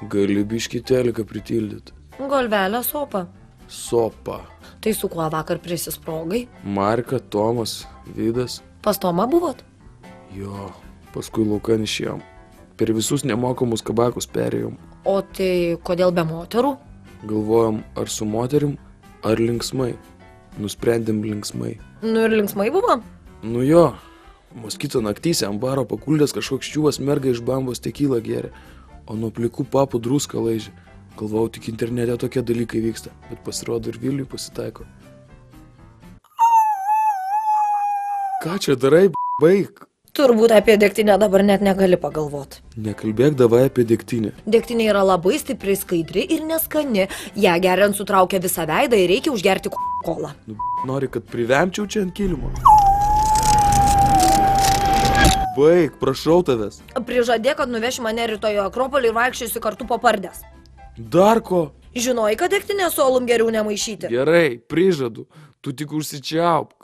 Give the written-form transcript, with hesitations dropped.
Gali biškį teliką pritildyti. Galvelę sopą. Sopa. Tai su kuo vakar prisisprogai? Marka, Tomas, Vidas. Pas Tomą buvot? Jo, paskui laukan išėjom. Per visus nemokamus kabakus perėjom. O tai kodėl be moterų? Galvojom, ar su moterim, ar linksmai. Nusprendėm linksmai. Nu ir linksmai buvo? Nu jo, moskito naktyse ant baro pakuldęs kažkoks čiūvas merga iš bambos tekylą gėrė, o nuo plikų papų druską laižė. Galvojau, tik internete tokie dalykai vyksta, bet pasirodo ir Vilniui pasitaiko. Ką čia darai, baik? Turbūt apie degtinę dabar net negali pagalvot. Nekalbėk davai apie degtinę. Degtinė yra labai stipriai skaidri ir neskani. Ją geriant sutraukia visą veidą ir reikia užgerti kolą. Nu, nori, kad privemčiau čia ant kilimo? Baik, prašau tavęs. Prižadėk, kad nuveši mane rytoj į Akropolį ir vaikščiosiu kartu po pardės. Dar ko? Žinojai, kad degtinė su alum geriau nemaišyti? Gerai, prižadu. Tu tik užsičiauk.